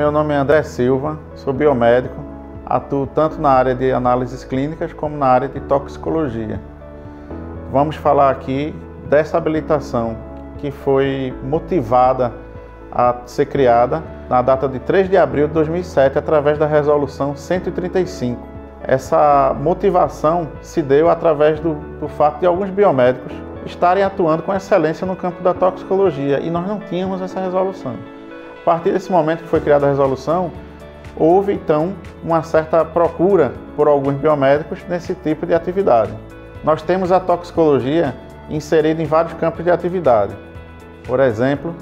Meu nome é André Silva, sou biomédico, atuo tanto na área de análises clínicas como na área de toxicologia. Vamos falar aqui dessa habilitação que foi motivada a ser criada na data de 3 de abril de 2007 através da Resolução 135. Essa motivação se deu através do fato de alguns biomédicos estarem atuando com excelência no campo da toxicologia e nós não tínhamos essa resolução. A partir desse momento que foi criada a resolução, houve então uma certa procura por alguns biomédicos nesse tipo de atividade. Nós temos a toxicologia inserida em vários campos de atividade. Por exemplo,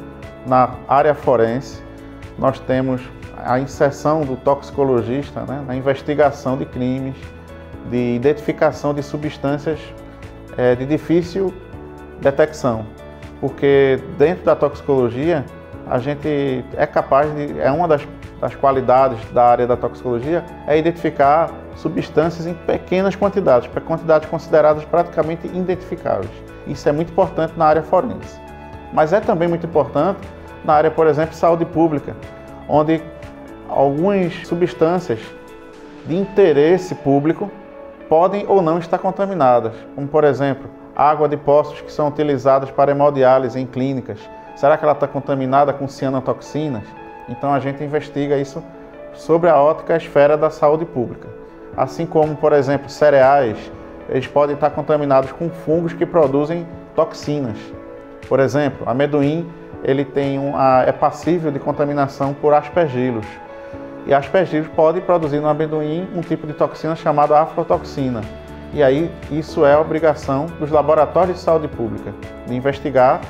na área forense, nós temos a inserção do toxicologista, na investigação de crimes, de identificação de substâncias de difícil detecção, porque dentro da toxicologia a gente é capaz de, uma das qualidades da área da toxicologia é identificar substâncias em pequenas quantidades consideradas praticamente identificáveis. Isso é muito importante na área forense. Mas é também muito importante na área, por exemplo, de saúde pública, onde algumas substâncias de interesse público podem ou não estar contaminadas, como por exemplo, água de poços que são utilizadas para hemodiálise em clínicas. Será que ela está contaminada com cianotoxinas? Então a gente investiga isso sobre a ótica, a esfera da saúde pública. Assim como, por exemplo, cereais, eles podem estar contaminados com fungos que produzem toxinas. Por exemplo, amendoim, ele é passível de contaminação por aspergilos. E aspergilos podem produzir no amendoim um tipo de toxina chamada aflatoxina. E aí, isso é a obrigação dos laboratórios de saúde pública, de investigar,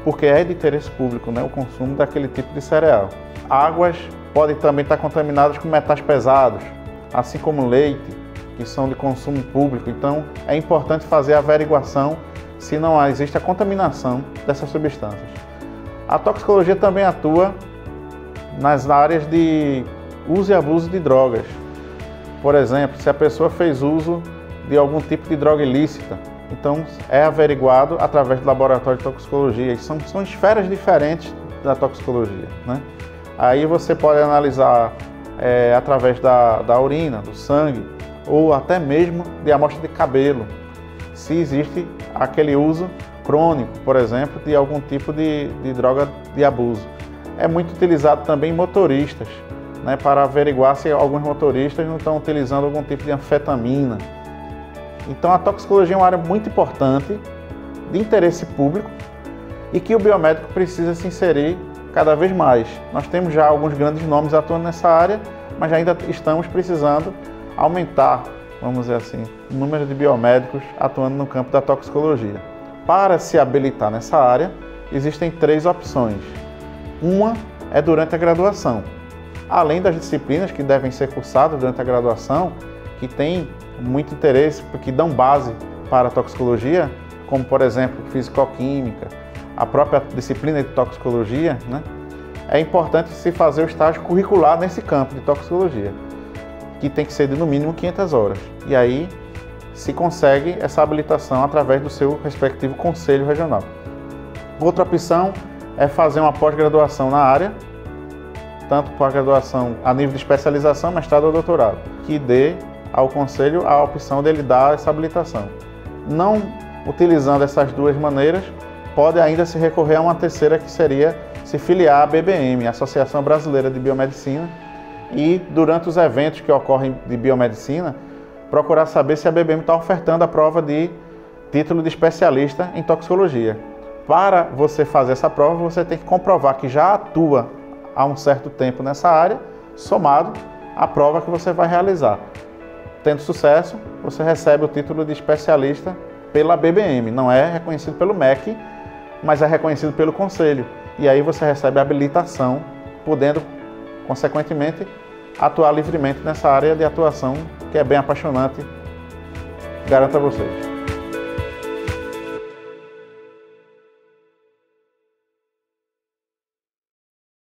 porque é de interesse público, o consumo daquele tipo de cereal. Águas podem também estar contaminadas com metais pesados, assim como leite, que são de consumo público. Então, é importante fazer a averiguação se não existe a contaminação dessas substâncias. A toxicologia também atua nas áreas de uso e abuso de drogas. Por exemplo, se a pessoa fez uso de algum tipo de droga ilícita, então é averiguado através do laboratório de toxicologia. São esferas diferentes da toxicologia, Aí você pode analisar através da urina, do sangue, ou até mesmo de amostra de cabelo, se existe aquele uso crônico, por exemplo, de algum tipo de droga de abuso. É muito utilizado também em motoristas, para averiguar se alguns motoristas não estão utilizando algum tipo de anfetamina. Então a toxicologia é uma área muito importante, de interesse público, e que o biomédico precisa se inserir cada vez mais. Nós temos já alguns grandes nomes atuando nessa área, mas ainda estamos precisando aumentar, vamos dizer assim, o número de biomédicos atuando no campo da toxicologia. Para se habilitar nessa área, existem 3 opções. Uma é durante a graduação. Além das disciplinas que devem ser cursadas durante a graduação, que tem muito interesse, porque dão base para a toxicologia, como por exemplo, fisicoquímica, a própria disciplina de toxicologia, é importante se fazer o estágio curricular nesse campo de toxicologia, que tem que ser de no mínimo 500 horas. E aí se consegue essa habilitação através do seu respectivo conselho regional. Outra opção é fazer uma pós-graduação na área, tanto pós-graduação a nível de especialização, mestrado ou doutorado, que dê ao conselho a opção dele dar essa habilitação. Não utilizando essas duas maneiras, pode ainda se recorrer a uma terceira, que seria se filiar à BBM, Associação Brasileira de Biomedicina, e durante os eventos que ocorrem de biomedicina, procurar saber se a BBM está ofertando a prova de título de especialista em toxicologia. Para você fazer essa prova, você tem que comprovar que já atua há um certo tempo nessa área, somado à prova que você vai realizar. Tendo sucesso, você recebe o título de especialista pela BBM. Não é reconhecido pelo MEC, mas é reconhecido pelo Conselho. E aí você recebe a habilitação, podendo, consequentemente, atuar livremente nessa área de atuação que é bem apaixonante. Garanto a vocês.